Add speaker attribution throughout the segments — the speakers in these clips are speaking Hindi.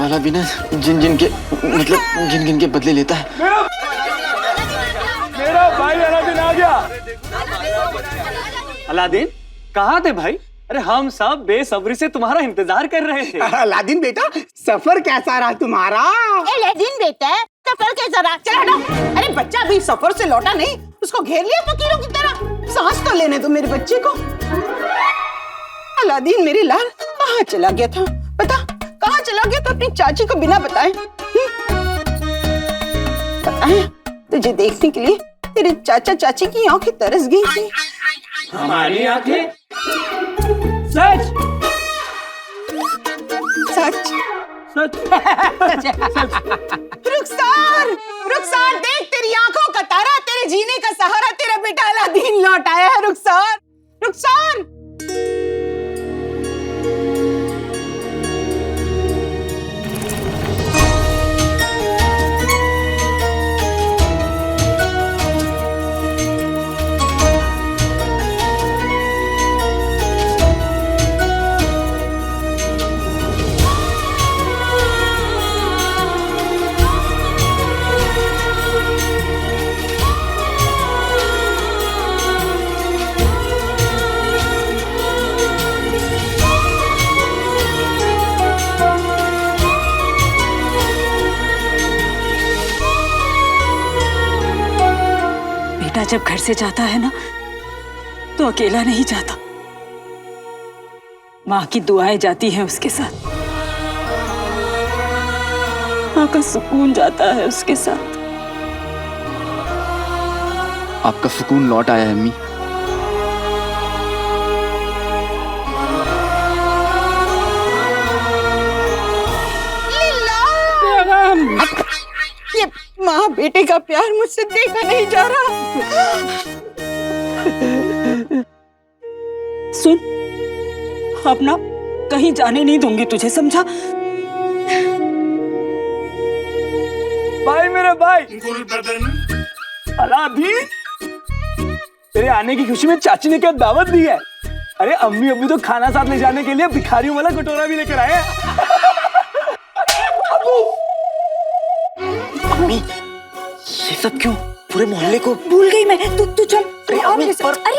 Speaker 1: वाला भी ना जिन जिन के बदले लेता है।
Speaker 2: मेरा भाई अलादीन आ गया। अलादीन कहाँ थे भाई? अरे हम सब बेसब्री से तुम्हारा इंतजार कर रहे थे।
Speaker 3: अलादीन बेटा, सफर कैसा रहा तुम्हारा?
Speaker 4: अलादीन बेटा, सफर कैसा रहा? चल हटो। अरे बच्चा अभी सफर से लौटा नहीं, उसको घेर लिया फकीरों की तरह। सांस तो लेने दो मेरे बच्चे को। अलादीन मेरे लाल कहाँ चला गया था? बता, कहाँ चला गया था अपनी चाची को बिना बताए? बताए तुझे देखने के लिए तेरे चाचा चाची की आंखें तरस गई थी।
Speaker 2: हमारी आंखें? सच
Speaker 4: सच
Speaker 2: सच।
Speaker 4: रुखसार देख, तेरी आंखों का तारा, तेरे जीने का सहारा, तेरा बेटा अलादीन लौट आया है। रुखसार
Speaker 5: जब घर से जाता है ना तो अकेला नहीं जाता, माँ की दुआएं जाती हैं उसके साथ, माँ का सुकून जाता है उसके साथ।
Speaker 1: आपका सुकून लौट आया है अम्मी।
Speaker 4: ये माँ बेटे का प्यार मुझसे देखा नहीं जा रहा।
Speaker 5: सुन, अब ना कहीं जाने नहीं दूंगी तुझे, समझा?
Speaker 2: भाई मेरा भाई अलादीन, तेरे आने की खुशी में चाची ने क्या दावत दी है? अरे अम्मी अभी तो खाना साथ ले जाने के लिए भिखारियों वाला कटोरा भी लेकर आए हैं।
Speaker 1: अम्मी, ये सब क्यों? पूरे मोहल्ले को
Speaker 5: भूल गई मैं। तू चल। अरे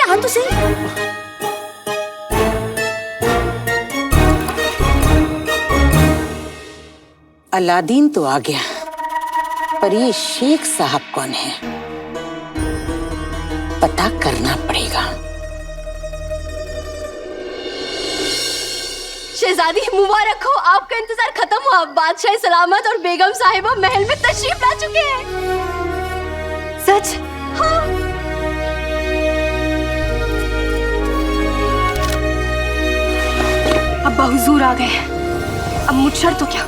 Speaker 5: हाँ तो सही।
Speaker 4: अलादीन तो आ गया, पर ये शेख साहब कौन है? पता करना पड़ेगा।
Speaker 6: शहजादी मुबारक हो, आपका इंतजार खत्म हुआ। बादशाह सलामत और बेगम साहिबा महल में तशरीफ ला चुके हैं। सच? हाँ। अब हुजूर आ गए, अब मुझशर तो क्या,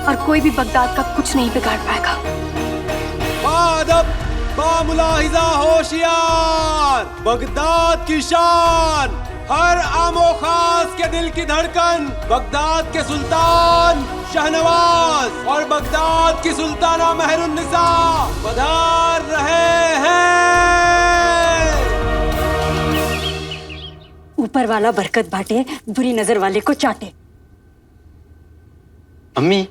Speaker 6: और कोई भी बगदाद का कुछ नहीं बिगाड़ पाएगा।
Speaker 7: बादब बामुलाहिजा होशियार, बगदाद की शान, हर आमो खास के दिल की धड़कन, बगदाद के सुल्तान शाहनवाज और बगदाद की सुल्ताना मेहरुन्निसा पधार रहे हैं।
Speaker 5: ऊपर वाला बरकत बांटे, बुरी नजर वाले को चाटे।
Speaker 1: अम्मी,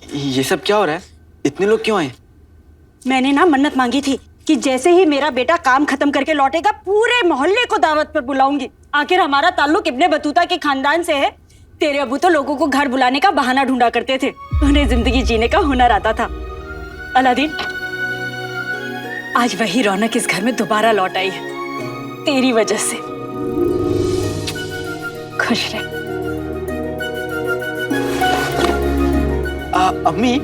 Speaker 1: ये सब क्या हो रहा है? इतने लोग क्यों आए?
Speaker 5: मैंने ना मन्नत मांगी थी कि जैसे ही मेरा बेटा काम खत्म करके लौटेगा पूरे मोहल्ले को दावत पर बुलाऊंगी। आखिर हमारा ताल्लुक इब्ने बतूता के खानदान से है। तेरे अबू तो लोगों को घर बुलाने का बहाना ढूंढा करते थे, उन्हें जिंदगी जीने का हुनर आता था। अलादीन, आज वही रौनक इस घर में दोबारा लौट आई है, तेरी वजह से। खुश रह।
Speaker 1: अम्मी,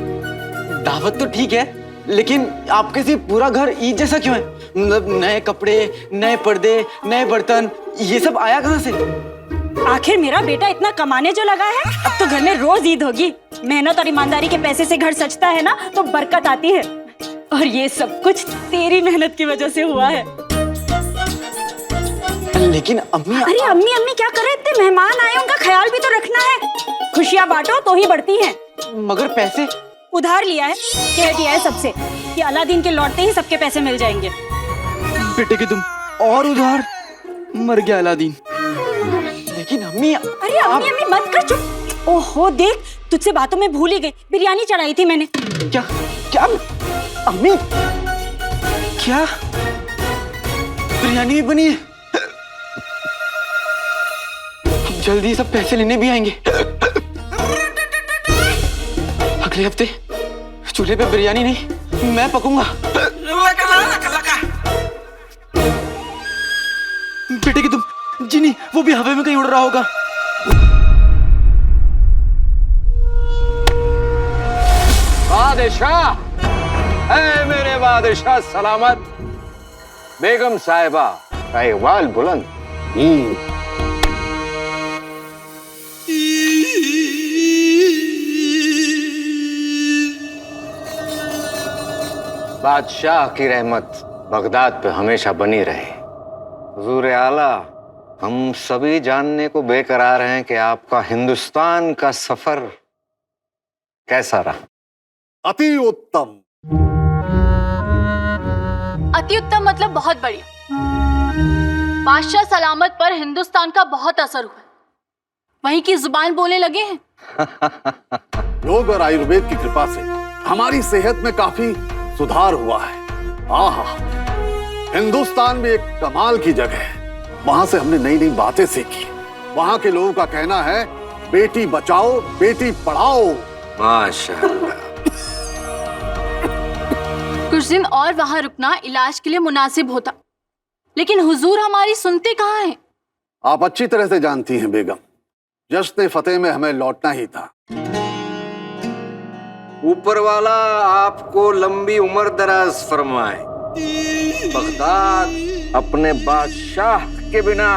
Speaker 1: दावत तो ठीक है, लेकिन आपके से पूरा घर ईद जैसा क्यों है? मतलब नए कपड़े, नए पर्दे, नए बर्तन, ये सब आया कहाँ से?
Speaker 5: आखिर मेरा बेटा इतना कमाने जो लगा है, अब तो घर में रोज ईद होगी। मेहनत और ईमानदारी के पैसे से घर सजता है ना, तो बरकत आती है। और ये सब कुछ तेरी मेहनत की वजह से हुआ है।
Speaker 1: लेकिन अम्मी,
Speaker 5: अरे अम्मी अम्मी क्या करे? इतने मेहमान आए, उनका ख्याल भी तो रखना है। खुशियाँ बांटो तो ही बढ़ती हैं।
Speaker 1: मगर पैसे
Speaker 5: उधार लिया है, कह दिया है सबसे कि अलादीन के लौटते ही सबके पैसे मिल जाएंगे।
Speaker 1: बेटे के तुम और उधार, मर गया अलादीन। लेकिन अम्मी,
Speaker 5: अरे अम्मी अम्मी मत कर, चुप। ओहो देख, तुझसे बातों में भूल ही गई, बिरयानी चढ़ाई थी मैंने।
Speaker 1: क्या क्या अम्मी, क्या बिरयानी भी बनी है? जल्दी सब पैसे लेने भी आएंगे। अगले हफ्ते चूल्हे पे बिरयानी नहीं, मैं पकूंगा। बेटे की तुम जिनी, वो भी हवा में कहीं उड़ रहा होगा।
Speaker 8: बादशाह, ऐ मेरे बादशाह सलामत। बेगम साहिबा का इकबाल बुलंद। बादशाह की रहमत बगदाद पे हमेशा बनी रहे। हुजूर आला, हम सभी जानने को बेकरार हैं कि आपका हिंदुस्तान का सफर कैसा रहा?
Speaker 9: अति उत्तम।
Speaker 6: अति उत्तम मतलब बहुत बढ़िया। बादशाह सलामत पर हिंदुस्तान का बहुत असर हुआ, वहीं की जुबान बोलने लगे हैं।
Speaker 9: योग और आयुर्वेद की कृपा से हमारी सेहत में काफी सुधार हुआ है। आहा, हिंदुस्तान में एक कमाल की जगह है। वहां से हमने नई नई बातें सीखी। वहां के लोगों का कहना है बेटी बचाओ बेटी पढ़ाओ।
Speaker 8: माशाअल्लाह।
Speaker 6: कुछ दिन और वहां रुकना इलाज के लिए मुनासिब होता, लेकिन हुजूर हमारी सुनते कहाँ हैं?
Speaker 9: आप अच्छी तरह से जानती हैं बेगम, जश्न फतेह में हमें लौटना ही था।
Speaker 8: ऊपर वाला आपको लंबी उम्र दराज फरमाए। बगदाद अपने बादशाह के बिना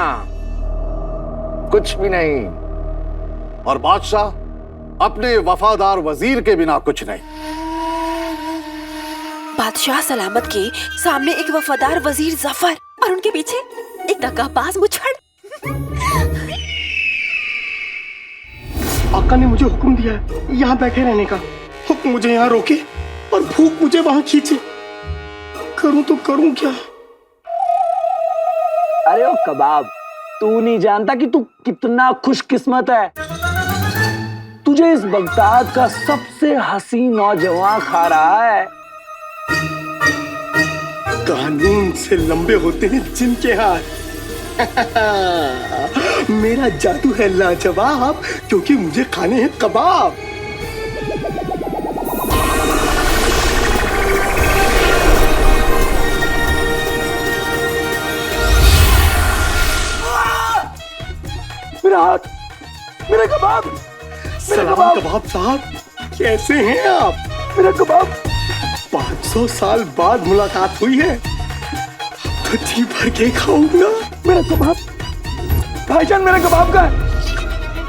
Speaker 8: कुछ भी नहीं,
Speaker 9: और बादशाह अपने वफादार वजीर के बिना कुछ नहीं।
Speaker 10: बादशाह सलामत के सामने एक वफादार वजीर जफर और उनके पीछे एक दगाबाज मुछड़।
Speaker 3: आका ने मुझे हुक्म दिया है यहाँ बैठे रहने का। हुक्म मुझे यहाँ रोके और भूख मुझे वहां खींचे। करूं तो करूं क्या?
Speaker 2: अरे ओ कबाब, तू नहीं जानता कि तू कितना खुशकिस्मत है। तुझे इस बगदाद का सबसे हसीन नौजवान खा रहा है।
Speaker 3: कानून से लंबे होते हैं जिनके हाथ। मेरा जादू है लाजवाब, क्योंकि मुझे खाने हैं कबाब।
Speaker 2: मेरा हाथ, मेरा कबाब, मेरा
Speaker 3: सलाम कबाब साहब, कैसे हैं आप?
Speaker 2: मेरा कबाब।
Speaker 3: 500 साल बाद मुलाकात हुई है, तो जी भर के खाऊंगा।
Speaker 2: मेरा कबाब भाईजान, मेरा कबाब का है।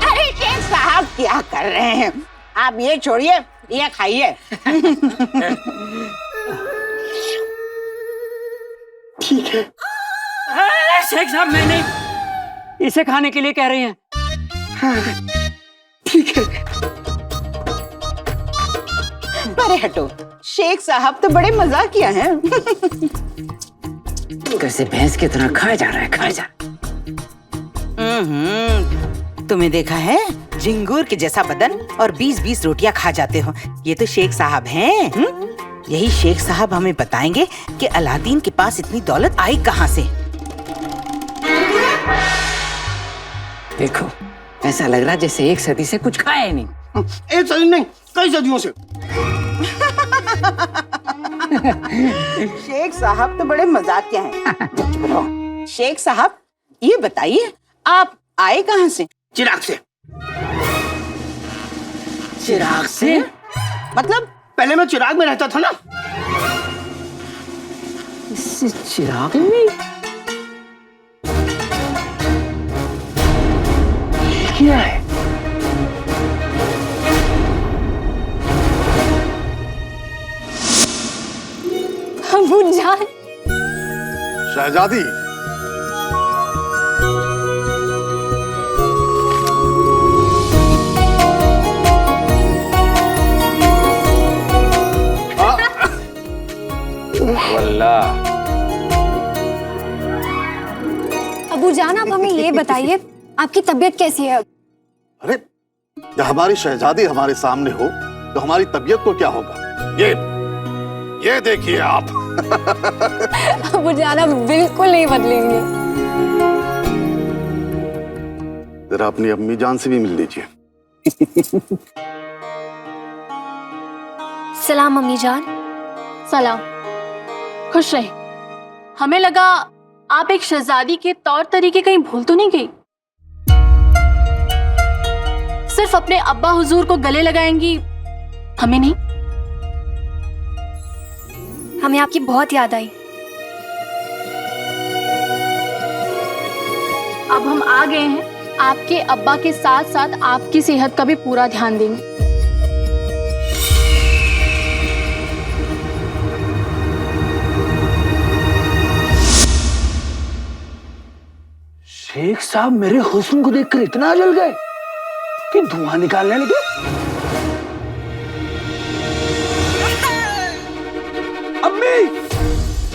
Speaker 4: अरे शेख साहब क्या कर रहे हैं आप? ये छोड़िए, ये खाइए।
Speaker 3: ठीक है।
Speaker 5: शेख साहब, मैं नहीं,
Speaker 2: इसे खाने के लिए कह रही हैं।
Speaker 3: हाँ, ठीक है।
Speaker 4: परे हटो, शेख साहब तो बड़े मजाकिया हैं।
Speaker 11: कैसे भैंस की तरह खाया जा रहा है, खाया जा।
Speaker 4: तुम्हें देखा है, झिंगूर के जैसा बदन और 20-20 रोटियां खा जाते हो। ये तो शेख साहब हैं। यही शेख साहब हमें बताएंगे कि अलादीन के पास इतनी दौलत आई कहाँ से।
Speaker 11: देखो, ऐसा लग रहा जैसे 1 सदी से कुछ खाया ही नहीं।
Speaker 3: 1 सदी नहीं, कई सदियों से।
Speaker 4: शेख साहब तो बड़े मजाकिया हैं। शेख साहब, ये बताइए आप आए कहाँ से?
Speaker 3: चिराग से।
Speaker 11: चिराग से?
Speaker 4: मतलब
Speaker 3: पहले मैं चिराग में रहता था ना।
Speaker 11: इससे चिराग में
Speaker 2: क्या है?
Speaker 6: अबू जान,
Speaker 9: शहजादी,
Speaker 8: वल्लाह।
Speaker 6: अबू जान, आप हमें ये बताइए आपकी तबीयत कैसी है?
Speaker 9: अरे जब हमारी शहजादी हमारे सामने हो तो हमारी तबीयत को क्या होगा? ये देखिए आप।
Speaker 6: अबू जान बिल्कुल नहीं बदलेंगे।
Speaker 9: जरा अपनी अम्मी जान से भी मिल लीजिए।
Speaker 6: सलाम अम्मी जान। सलाम। खुश रहे। हमें लगा आप एक शहजादी के तौर तरीके कहीं भूल तो नहीं गई। सिर्फ अपने अब्बा हुजूर को गले लगाएंगी, हमें नहीं। हमें आपकी बहुत याद आई। अब हम आ गए हैं, आपके अब्बा के साथ साथ आपकी सेहत का भी पूरा ध्यान देंगे।
Speaker 2: शेख साहब मेरे हुस्न को देखकर इतना जल गए कि धुआं निकालने लगे। अम्मी,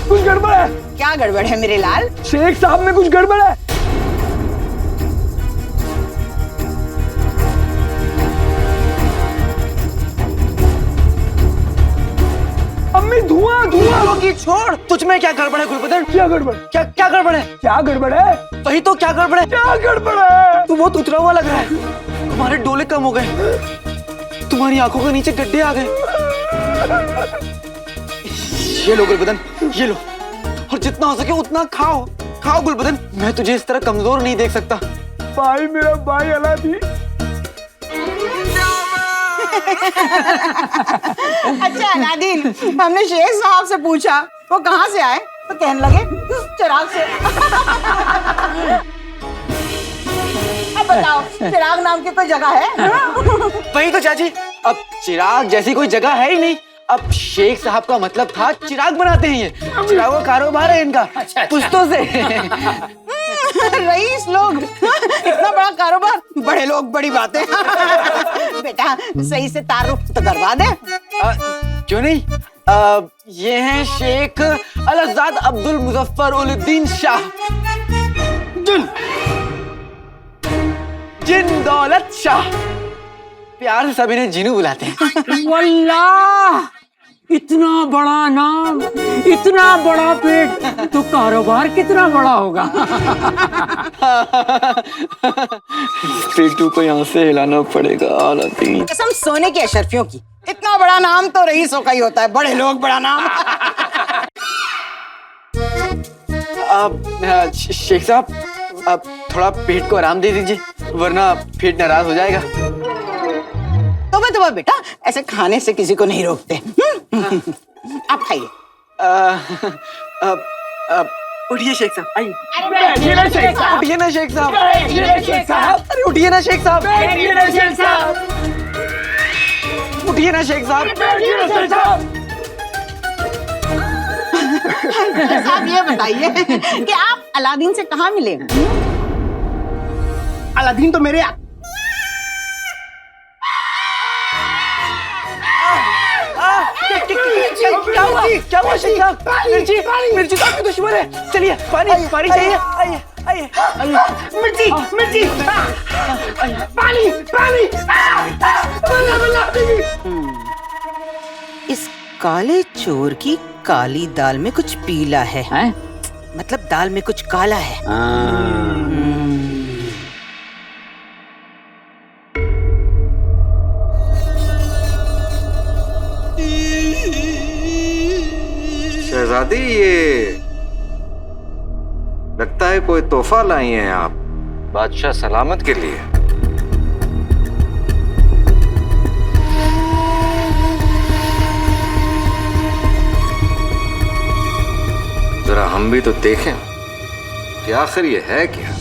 Speaker 2: कुछ गड़बड़ है।
Speaker 4: क्या गड़बड़ है मेरे लाल?
Speaker 2: शेख साहब में कुछ गड़बड़ है। अम्मी धुआं धुआं।
Speaker 1: की छोड़, तुझ में क्या गड़बड़ है गुलबदन?
Speaker 2: क्या गड़बड़?
Speaker 1: क्या क्या गड़बड़ है?
Speaker 2: क्या गड़बड़ है?
Speaker 1: वही तो, क्या गड़बड़ है?
Speaker 2: क्या गड़बड़ है?
Speaker 1: तू बहुत उतरा हुआ लग रहा है। तुम्हारे डोले कम हो गए, तुम्हारी आंखों के नीचे गड्ढे आ गए। ये लो गुलबदन, ये लो, और जितना हो सके उतना खाओ। खाओ गुलबदन, मैं तुझे इस तरह कमजोर नहीं देख सकता।
Speaker 2: भाई, मेरा भाई अलादीन।
Speaker 4: अच्छा अलादीन, हमने शेख साहब से पूछा वो कहाँ से आए, तो कहने लगे चिराग से। अब बताओ, चिराग नाम की कोई जगह है?
Speaker 1: वही तो चाची, अब चिराग जैसी कोई जगह है ही नहीं। अब शेख साहब का मतलब था चिराग बनाते हैं, ये चिराग का कारोबार है इनका पुश्तों से।
Speaker 4: रईस लोग, इतना बड़ा कारोबार, बड़े लोग बड़ी बातें। बेटा सही से तारुफ तो करवा दे।
Speaker 1: क्यों नहीं? ये हैं शेख अलहज़ाद अब्दुल मुजफ्फर उल-दीन शाह जिन दौलत शाह। प्यार से सभी ने जीनू बुलाते हैं।
Speaker 11: वल्लाह, इतना बड़ा नाम, इतना बड़ा पेट, तो कारोबार कितना बड़ा होगा।
Speaker 1: पेटू को यहाँ से हिलाना पड़ेगा।
Speaker 4: कसम सोने की अशरफियों की, इतना बड़ा नाम तो रईसों का ही होता है, बड़े लोग बड़ा नाम।
Speaker 1: शेख साहब, अब थोड़ा पेट को आराम दे दीजिए, वरना पेट नाराज हो जाएगा।
Speaker 4: तो बेटा, ऐसे खाने से किसी को नहीं रोकते। आप खाइए।
Speaker 1: उठिए शेख साहब, आइए।
Speaker 2: बैठिए ना शेख साहब।
Speaker 1: उठिए ना शेख साहब।
Speaker 2: बैठिए ना शेख साहब।
Speaker 1: अरे उठिए ना शेख साहब।
Speaker 2: बैठिए ना शेख साहब।
Speaker 1: उठिए ना शेख साहब।
Speaker 2: बैठिए ना शेख साहब।
Speaker 4: साहब ये बताइए कि आप अलादीन से कहाँ मिले?
Speaker 3: अलादीन तो मेरे
Speaker 1: क्या हुआ शेख साहब? मिर्ची, मिर्ची तो आपकी दुश्मन है। चलिए, पानी पानी चाहिए। आइए आइए आइए।
Speaker 3: मिर्ची मिर्ची, पानी पानी।
Speaker 4: इस काले चोर की काली दाल में कुछ पीला है, मतलब दाल में कुछ काला है।
Speaker 8: शहजादी, ये लगता है कोई तोहफा लाई हैं आप बादशाह सलामत के लिए। जरा हम भी तो देखें कि आखिर ये है क्या।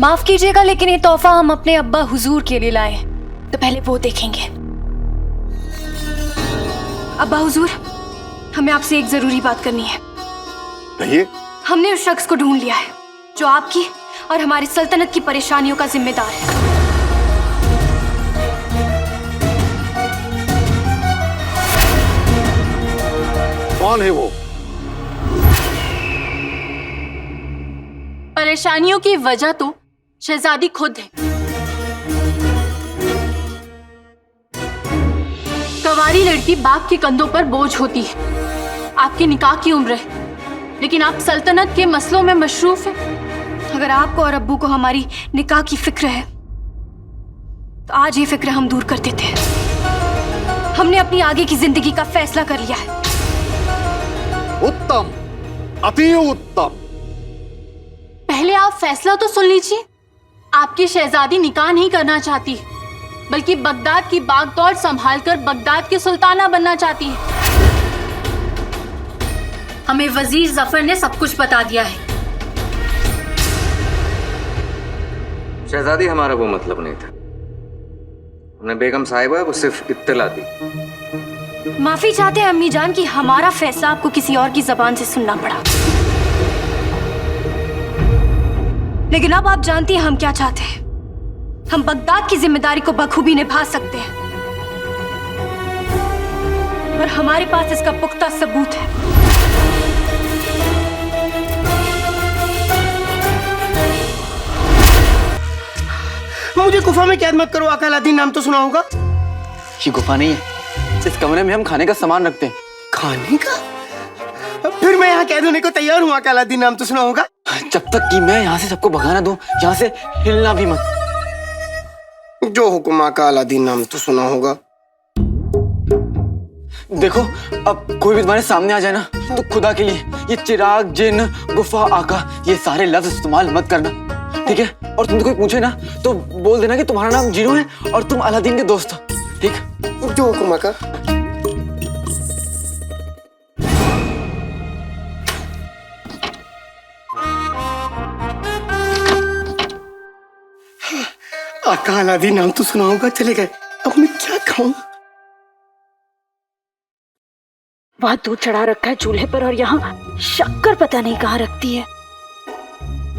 Speaker 6: माफ कीजिएगा, लेकिन ये तोहफा हम अपने अब्बा हुजूर के लिए लाए, तो पहले वो देखेंगे। अब्बा हुजूर, हमें आपसे एक जरूरी बात करनी है।
Speaker 9: कहिए।
Speaker 6: हमने उस शख्स को ढूंढ लिया है जो आपकी और हमारी सल्तनत की परेशानियों का जिम्मेदार है।
Speaker 9: कौन है वो?
Speaker 6: परेशानियों की वजह तो शहजादी खुद है। कवारी लड़की बाप के कंधों पर बोझ होती है। आपके निकाह की उम्र है, लेकिन आप सल्तनत के मसलों में मशरूफ हैं। अगर आपको और अब्बू को हमारी निकाह की फिक्र है तो आज ये फिक्र हम दूर कर देते हैं। हमने अपनी आगे की जिंदगी का फैसला कर लिया है।
Speaker 9: उत्तम, अति उत्तम।
Speaker 6: पहले आप फैसला तो सुन लीजिए। आपकी शहजादी निकाह नहीं करना चाहती, बल्कि बगदाद की बागडोर संभालकर बगदाद की सुल्ताना बनना चाहती है। हमें वजीर जफर ने सब कुछ बता दिया है।
Speaker 8: शहजादी, हमारा वो मतलब नहीं था। हमने बेगम साहिबा को सिर्फ इत्तला दी।
Speaker 6: माफी चाहते हैं अम्मी जान कि हमारा फैसला आपको किसी और की जबान से सुनना पड़ा। लेकिन अब आप जानती हैं हम क्या चाहते हैं। हम बगदाद की जिम्मेदारी को बखूबी निभा सकते हैं और हमारे पास इसका पुख्ता सबूत है।
Speaker 3: मुझे गुफा में कैद मत करो आका अलादीन, नाम तो सुना होगा।
Speaker 1: ये गुफा नहीं है, इस कमरे में हम खाने का सामान रखते हैं।
Speaker 3: खाने का? फिर मैं यहाँ कैद होने को तैयार हूँ आका अलादीन, नाम तो सुना होगा।
Speaker 1: जब तक कि मैं यहाँ से सबको भगाना दूं, यहाँ से हिलना भी मत।
Speaker 3: जो हुक्म आका अलादीन, नाम तो सुना होगा।
Speaker 1: देखो, अब कोई भी तुम्हारे सामने आ जाए ना, तो खुदा के लिए ये चिराग, जिन, गुफा, आका, ये सारे लफ्ज इस्तेमाल मत करना, ठीक है? और तुमसे कोई पूछे ना तो बोल देना कि तुम्हारा नाम जीनो है और तुम अलादीन के दोस्त हो, ठीक?
Speaker 3: जो हुक्म आका। आका अलादीन, नाम तो सुना होगा। चले गए, अब मैं क्या खाऊं?
Speaker 10: वहाँ दूध चढ़ा रखा है चूल्हे पर और यहाँ शक्कर पता नहीं कहाँ रखती है।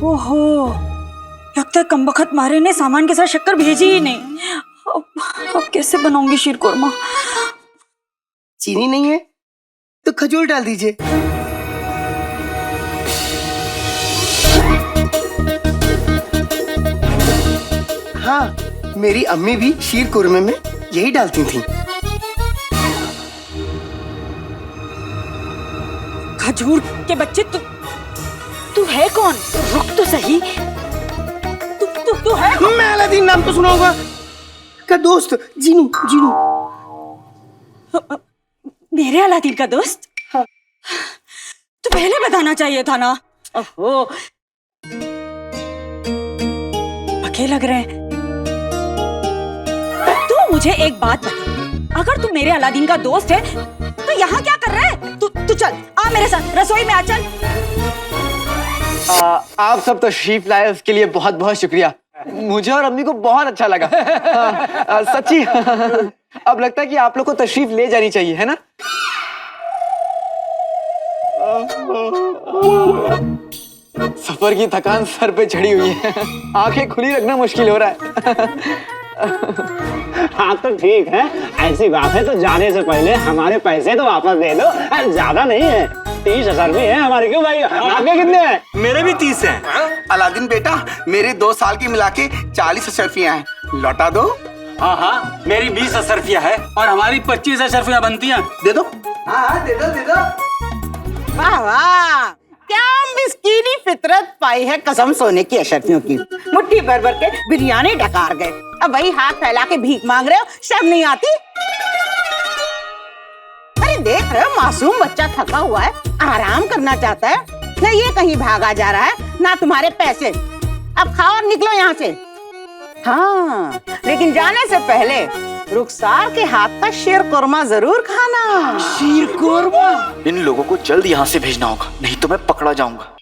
Speaker 5: ओहो, लगता है कमबख्त मारे ने सामान के साथ शक्कर भेजी ही नहीं। अब कैसे बनाऊंगी शीर कोरमा?
Speaker 3: चीनी नहीं है तो खजूर डाल दीजिए। हाँ, मेरी अम्मी भी शीर कुरमे में यही डालती थी।
Speaker 5: खजूर के बच्चे, तू है कौन?
Speaker 10: रुक तो सही।
Speaker 5: तू है कौन?
Speaker 3: मैं अलादीन, नाम तो सुना होगा। का दोस्त जीनू। जीनू
Speaker 5: मेरे अलादीन का दोस्त?
Speaker 3: हाँ।
Speaker 5: तो पहले बताना चाहिए था ना। ओहो, पके लग रहे हैं। तू मुझे एक बात बता, अगर तू मेरे अलादीन का दोस्त है तो यहाँ क्या कर रहा है? तू चल, आ मेरे साथ रसोई में आ, चल।
Speaker 1: आप सब तशरीफ लाए उसके लिए बहुत बहुत शुक्रिया। मुझे और अम्मी को बहुत अच्छा लगा। सच्ची। अब लगता है कि आप लोग को तशरीफ ले जानी चाहिए, है ना? सफर की थकान सर पे चढ़ी हुई है, आंखें खुली रखना मुश्किल हो रहा है।
Speaker 11: हाँ तो ठीक है, ऐसी बात है तो जाने से पहले हमारे पैसे तो वापस दे दो। ज्यादा नहीं है, 30,000 भी है हमारे। क्यों भाई, आपके कितने हैं?
Speaker 12: मेरे भी 30 हैं।
Speaker 3: अलादीन बेटा, मेरे 2 साल की मिला के 40 अशरफियाँ हैं, लौटा दो।
Speaker 12: हाँ, मेरी 20 अशरफियाँ है और हमारी 25 अशरफियाँ बनती हैं।
Speaker 3: दे दो।
Speaker 4: हाँ, दे दो। वाह वाह, क्या मिस्कीनी फितरत पाई है कसम सोने की अशरफियों की। मुट्ठी भर भर के बिरयानी ढकार गए, अब वही हाथ फैला के भीख मांग रहे हो, शर्म नहीं आती? अरे देख रहे हो, मासूम बच्चा थका हुआ है, आराम करना चाहता है, न ये कहीं भागा जा रहा है, ना तुम्हारे पैसे। अब खाओ और निकलो यहाँ से। हाँ, लेकिन जाने से पहले रुखसार के हाथ का शीर कुरमा जरूर खाना।
Speaker 1: शीर कुरमा? इन लोगों को जल्द यहाँ से भेजना होगा, नहीं तो मैं पकड़ा जाऊंगा।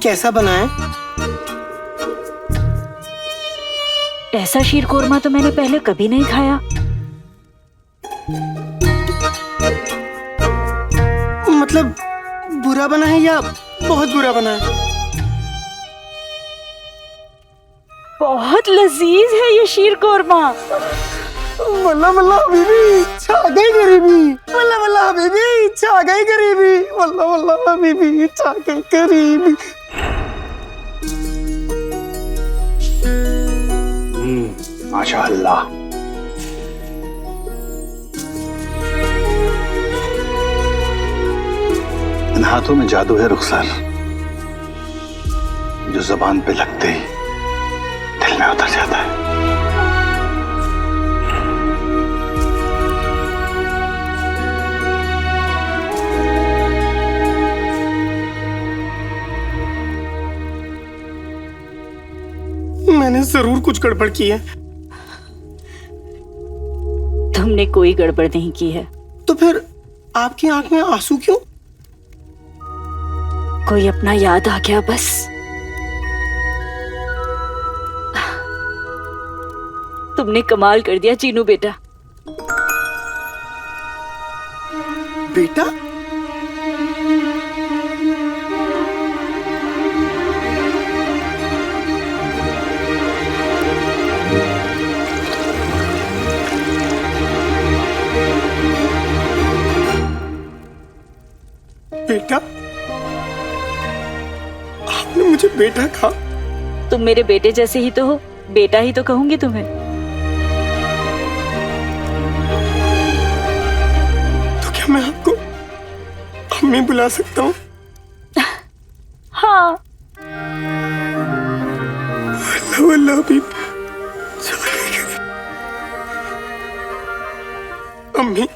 Speaker 3: कैसा बना है?
Speaker 10: ऐसा शीर कोरमा तो मैंने पहले कभी नहीं खाया।
Speaker 3: मतलब बुरा बना है या बहुत बुरा बना है?
Speaker 5: बहुत लजीज है ये शीर कोरमा।
Speaker 3: वल्ला वल्ला हबीबी छा गई गरीबी, वल्ला वल्ला हबीबी छा गई गरीबी, वल्ला वल्ला हबीबी छा गई गरीबी।
Speaker 2: माशाअल्लाह। इन हाथों में जादू है रुखसार, जो जबान पे लगते ही दिल में उतर जाता है।
Speaker 3: मैंने जरूर कुछ गड़बड़ की है।
Speaker 5: तुमने कोई गड़बड़ नहीं की है।
Speaker 3: तो फिर आपकी आंख में आंसू क्यों?
Speaker 5: कोई अपना याद आ गया बस। तुमने कमाल कर दिया चीनू बेटा।
Speaker 3: बेटा? बेटा? आपने मुझे बेटा कहा?
Speaker 5: तुम मेरे बेटे जैसे ही तो हो, बेटा ही तो कहूंगी तुम्हें।
Speaker 3: तो क्या मैं आपको अम्मी बुला सकता हूँ?
Speaker 5: हाँ।
Speaker 3: वल्ला वल्ला अभी अम्मी।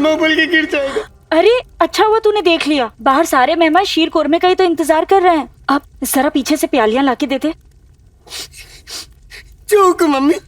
Speaker 3: उबल के गिर जाएगा।
Speaker 5: अरे अच्छा हुआ तूने देख लिया, बाहर सारे मेहमान शीर कोरमे का ही तो इंतजार कर रहे हैं। अब जरा पीछे से प्यालियां लाके देते।
Speaker 3: जो हुक्म मम्मी।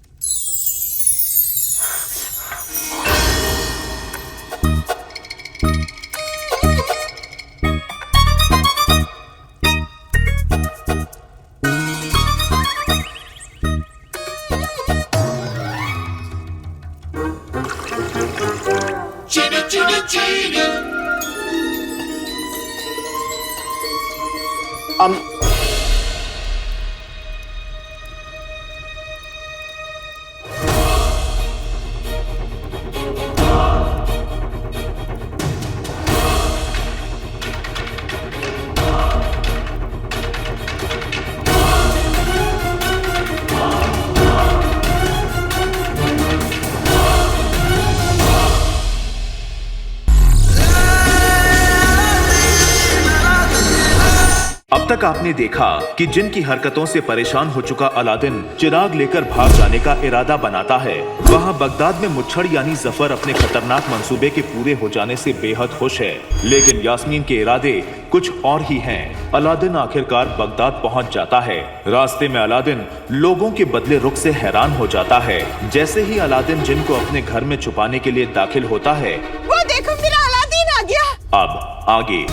Speaker 13: अब तक आपने देखा कि जिनकी हरकतों से परेशान हो चुका अलादीन चिराग लेकर भाग जाने का इरादा बनाता है, वहाँ बगदाद में मुच्छड़ यानी जफर अपने खतरनाक मंसूबे के पूरे हो जाने से बेहद खुश है। लेकिन यास्मीन के इरादे कुछ और ही हैं। अलादीन आखिरकार बगदाद पहुँच जाता है। रास्ते में अलादीन लोगों के बदले रुख से हैरान हो जाता है। जैसे ही अलादीन जिन को अपने घर में छुपाने के लिए दाखिल होता है,
Speaker 4: वो देखो मेरा अलादीन आ गया।
Speaker 13: अब आगे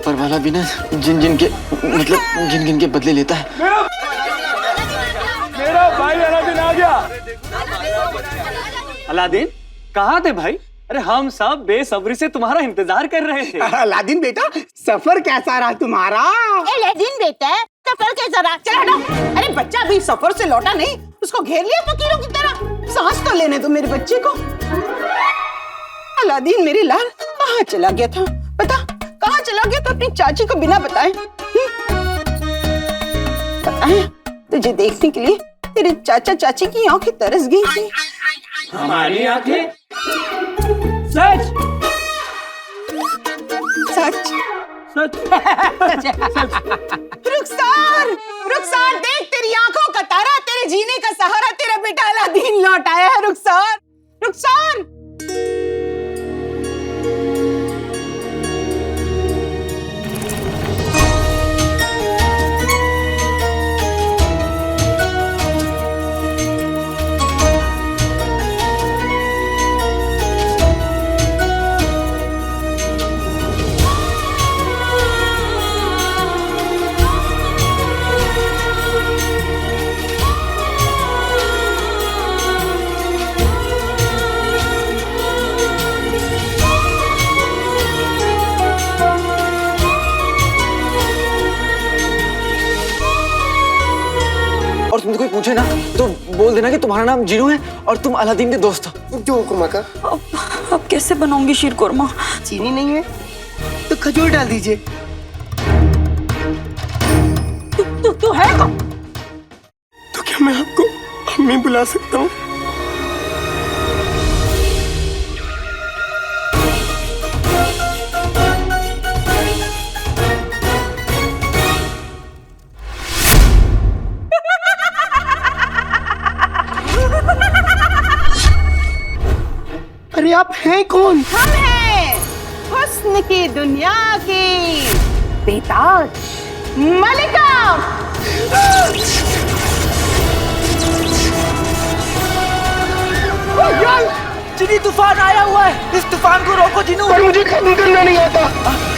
Speaker 1: पर वाला बिना जिन जिन के बदले लेता है।
Speaker 2: मेरा भाई अलादीन आ गया।
Speaker 12: अलादीन कहाँ थे भाई? अरे हम सब बेसब्री से तुम्हारा इंतजार कर रहे थे।
Speaker 3: अलादीन बेटा, सफर कैसा रहा तुम्हारा?
Speaker 4: अलादीन बेटा, सफर कैसा रहा? चलो हटो। अरे बच्चा अभी सफर से लौटा नहीं, उसको घेर लिया फकीरों की तरह। सांस तो लेने दो मेरे बच्चे को। अलादीन मेरे लाल कहाँ चला गया था? बता कहाँ चला गया था अपनी चाची को बिना बताए? बताए तुझे देखने के लिए तेरे चाचा चाची की आंखें तरस गई थी।
Speaker 12: हमारी आंखें?
Speaker 4: सच सच
Speaker 2: सच
Speaker 4: रुखसार, रुखसार देख तेरी आंखों का तारा, तेरे जीने का सहारा, तेरा बेटा अलादीन लौट आया है रुखसार, रुखसार।
Speaker 1: और तुमसे कोई पूछे ना तो बोल देना कि तुम्हारा नाम जीनू है और तुम अलादीन के दोस्त हो।
Speaker 3: जो हुक्म का।
Speaker 5: अब कैसे बनाऊंगी शीर कोरमा?
Speaker 3: चीनी नहीं है तो खजूर डाल दीजिए।
Speaker 5: तू है कौन?
Speaker 3: तो क्या मैं आपको अम्मी बुला सकता हूँ? अरे आप हैं कौन?
Speaker 4: हम हैं हुस्न की दुनिया की बेताज मलिका।
Speaker 2: यार, जिनी तूफान आया हुआ है, इस तूफान को रोको जिनू।
Speaker 3: पर मुझे खत्म करना नहीं आता।